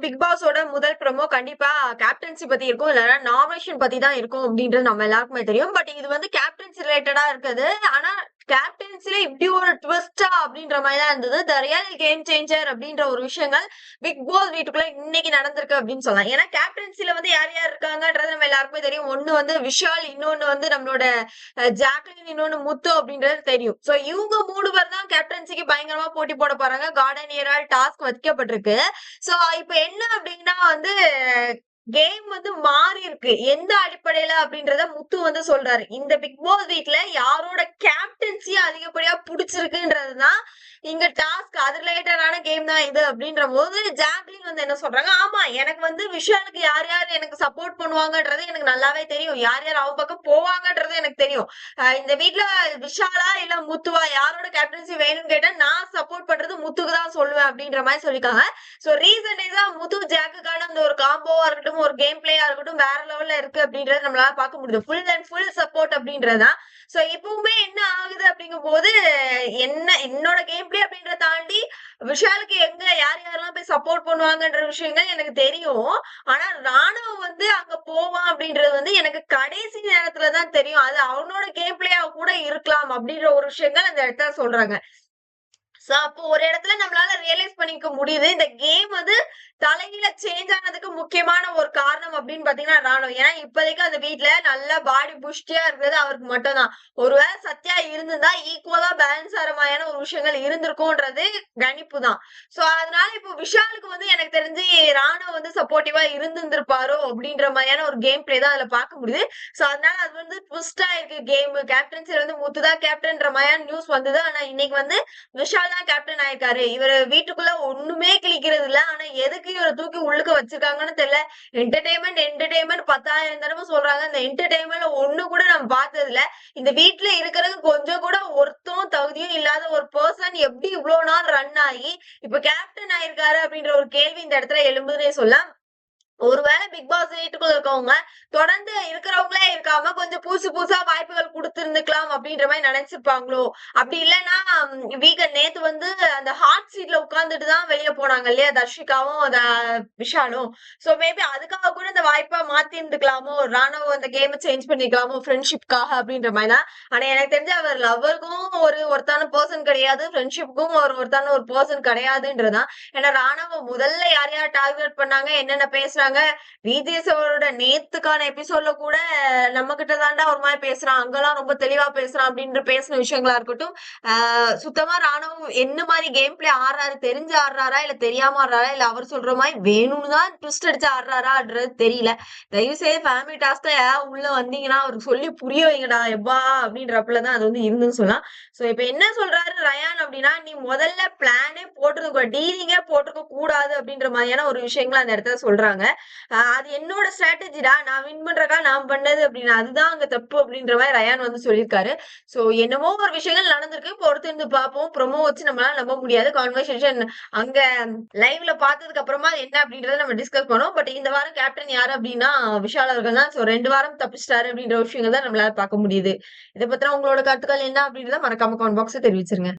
Big பாஸோட முதல் promo கண்டிப்பா captaincy பத்தி இருக்கும். இல்லன்னா நாமினேஷன் பத்தி தான் இருக்கும் அப்படின்றது நம்ம எல்லாருக்குமே தெரியும். பட் இது வந்து கேப்டன்சி ரிலேட்டடா இருக்குது. ஆனா கேப்டன்சில இப்படி ஒரு ட்விஸ்டா அப்படின்ற மாதிரி தான் இருந்தது. த ரியல் கேம் சேஞ்சர் அப்படின்ற ஒரு விஷயங்கள் பிக் பாஸ் வீட்டுக்குள்ள இன்னைக்கு நடந்திருக்கு அப்படின்னு சொல்லலாம். ஏன்னா கேப்டன்சில வந்து யார் யார் இருக்காங்கன்றது நம்ம எல்லாருக்குமே தெரியும். ஒண்ணு வந்து விஷால், இன்னொன்னு வந்து நம்மளோட ஜாக்லின், இன்னொன்னு முத்து அப்படின்றது தெரியும். சோ இவங்க 3 பேர் தான் கேப்டன்சிக்கு பயங்கரமா போட்டி போட போறாங்க. கார்டன் ஏரால் டாஸ்க் வைக்கப்பட்டிருக்கு. சோ இப்ப என்ன அப்படின்னா வந்து கேம் வந்து மாறி இருக்கு. எந்த அடிப்படையில அப்படின்றத முத்து வந்து சொல்றாரு. இந்த பிக் பாஸ் வீட்ல யாரோட கேப்டன்சி அதிகப்படியா புடிச்சிருக்குன்றதுதான் இங்க டாஸ்க். அது ரிலேட்டடான கேம் தான் இது அப்படின்ற போது ஜாக்லின் வந்து என்ன சொல்றாங்க, ஆமா எனக்கு வந்து விஷாலுக்கு யார் யார் எனக்கு சப்போர்ட் பண்ணுவாங்கன்றது எனக்கு நல்லாவே தெரியும். யார் யார் அவ பக்கம் போவாங்கன்றது எனக்கு தெரியும். இந்த வீட்ல விஷாலா இல்ல முத்துவா யாரோட கேப்டன்சி வேணும்னு கேட்டா நான் சப்போர்ட் பண்றது முத்துக்கு தான் சொல்லுவேன் அப்படின்ற மாதிரி சொல்லிருக்காங்க. சோ ரீசன் டேஸா முத்து ஜாக்குக்கான அந்த ஒரு காம்போவா இருக்கட்டும், ஒரு கேம் பிளேயா இருக்கட்டும் வேற லெவல்ல இருக்கு அப்படின்றத நம்மளால பார்க்க முடியுது. ஃபுல் அண்ட் ஃபுல் சப்போர்ட் அப்படின்றதுதான். சோ இப்பவுமே என்ன ஆகுது அப்படிங்கும் போது என்னோட கேம் பிளே அப்படின்றத தாண்டி விஷாலுக்கு எங்க யார் யாரெல்லாம் போய் சப்போர்ட் பண்ணுவாங்கன்ற விஷயங்கள் எனக்கு தெரியும். ஆனா ராணுவ வந்து அங்க போவான் அப்படின்றது வந்து எனக்கு கடைசி நேரத்துலதான் தெரியும். அது அவனோட கேம் பிளேயா கூட இருக்கலாம் அப்படின்ற ஒரு விஷயங்கள் அந்த இடத்துல சொல்றாங்க. சோ அப்போ ஒரு இடத்துல நம்மளால ரியலைஸ் பண்ணிக்க முடியுது. இந்த கேம் வந்து தலைகீழ சேஞ்ச் ஆனதுக்கு முக்கியமான ஒரு காரணம் அப்படின்னு பாத்தீங்கன்னா ராணுவ. ஏன்னா இப்போதைக்கு அந்த வீட்ல நல்ல பாடி புஷ்டியா இருக்கிறது அவருக்கு மட்டும்தான். ஒருவேளை சத்யா இருந்திருந்தா ஈக்குவலா பேலன்ஸ் ஆற மாதிரியான ஒரு விஷயங்கள் இருந்திருக்கும்ன்றது கணிப்பு தான். சோ அதனால இப்போ விஷாலுக்கு வந்து எனக்கு தெரிஞ்சு ராணுவ வந்து சப்போர்ட்டிவா இருந்திருப்பாரோ அப்படின்ற மாதிரியான ஒரு கேம் பிளே தான் அதுல பார்க்க முடியுது. சோ அதனால அது வந்து ட்விஸ்டா இருக்கு கேம். கேப்டன்சி வந்து முத்துதான் கேப்டன்ற மாதிரியான நியூஸ் வந்தது. ஆனா இன்னைக்கு வந்து விஷால் தான் கேப்டன் ஆயிருக்காரு. இவரு வீட்டுக்குள்ள ஒண்ணுமே கிழிக்கிறது இல்ல. ஆனா எதுக்கு இவரை தூக்கி உள்ளுக்க வச்சிருக்காங்கன்னு தெரியல. என்டர்டெயின்மெண்ட் என்டர்டெயின்மெண்ட் 10,000 தடவை சொல்றாங்க. இந்த என்டர்டெயின்மெண்ட்ல ஒண்ணு கூட நம்ம பார்த்தது இல்ல. இந்த வீட்டுல இருக்கிறது கொஞ்சம் கூட ஒருத்தம் தகுதியும் இல்லாத ஒரு பர்சன் எப்படி இவ்வளவு நாள் ரன் ஆகி இப்ப கேப்டன் ஆயிருக்காரு அப்படின்ற ஒரு கேள்வி இந்த இடத்துல எழும்புதுன்னே சொல்லலாம். ஒருவேளை பிக் பாஸ் வீட்டுக்குள்ள இருக்கவங்க தொடர்ந்து இருக்கிறவங்களே இருக்காம கொஞ்சம் புதுசு புதுசா வாய்ப்புகள் கொடுத்திருந்துக்கலாம் அப்படின்ற மாதிரி நினைச்சிருப்பாங்களோ. அப்படி இல்லைன்னா வீக்கெண்ட் நேத்து வந்து அந்த ஹாட் சீட்ல உட்கார்ந்துட்டு தான் வெளியே போனாங்க இல்லையா தர்ஷிகாவும் விஷாலும். சோ மேபி அதுக்காக கூட இந்த வாய்ப்பா மாத்தி இருந்துக்கலாமோ, ராணுவ அந்த கேம் சேஞ்ச் பண்ணிக்கலாமோ ஃப்ரெண்ட்ஷிப்காக அப்படின்ற மாதிரி தான். ஆனா எனக்கு தெரிஞ்சு அவர் லவ்வருக்கும் ஒருத்தான பர்சன் கிடையாது, ஃப்ரெண்ட்ஷிப்புக்கும் ஒருத்தான ஒரு பர்சன் கிடையாதுன்றதான். ஏன்னா ராணுவ முதல்ல யார் யார் டார்கெட் பண்ணாங்க, என்னென்ன பேசுறாங்க, விஜேஸ் அவரோட நேத்துக்கான எபிசோட்ல கூட நம்ம கிட்ட தாண்டா ஒரு மாதிரி பேசுறான், அங்கெல்லாம் ரொம்ப தெளிவா பேசுறான் அப்படின்னு பேசின விஷயங்களா இருக்கட்டும். சுத்தமா ராணுவம் என்ன மாதிரி கேம் பிளே ஆடுறாரு, தெரிஞ்சு ஆடுறாரா இல்ல தெரியாம ஆடுறாரா இல்ல அவர் சொல்ற மாதிரி வேணும்னு தான் ட்விஸ்ட் அடிச்சு ஆடுறாரான்றது தெரியல. தயவு செய்து ஃபேமிலி டாஸ்க்ல உள்ள வந்தீங்கன்னா அவருக்கு சொல்லி புரிய வைங்கடா எப்பா அப்படின்றப்பலதான் அது வந்து இருந்துன்னு சொல்லலாம். சோ இப்ப என்ன சொல்றாரு ரயான் அப்படின்னா, நீ முதல்ல பிளானே போட்டிருக்க டீலிங்கே போட்டிருக்க கூடாது அப்படின்ற மாதிரியான ஒரு விஷயங்கள் அந்த இடத்துல சொல்றாங்க. அது என்னோட ஸ்ட்ராட்டஜிடா, நான் வின் பண்றக்கா நான் பண்ணது அப்படின்னு, அதுதான் அங்க தப்பு அப்படின்ற மாதிரி ரயான் வந்து சொல்லியிருக்காரு. சோ என்னமோ ஒரு விஷயங்கள் நடந்திருக்கு. பொறுத்திருந்து பார்ப்போம். ப்ரோமோ வச்சு நம்மளால நம்ப முடியாது. கான்வர்சேஷன் அங்க லைவ்ல பார்த்ததுக்கு அப்புறமா என்ன அப்படின்றத நம்ம டிஸ்கஸ் பண்ணோம். பட் இந்த வாரம் கேப்டன் யாரு அப்படின்னா விஷால் அவர்கள் தான். சோ 2 வாரம் தப்பிச்சிட்டாரு அப்படின்ற விஷயங்கள் தான் நம்மளால பார்க்க முடியுது. இதை பத்தின உங்களோட கருத்துக்கள் என்ன அப்படின்றத மறக்காம கமெண்ட் பாக்ஸ் தெரிவிச்சிருங்க.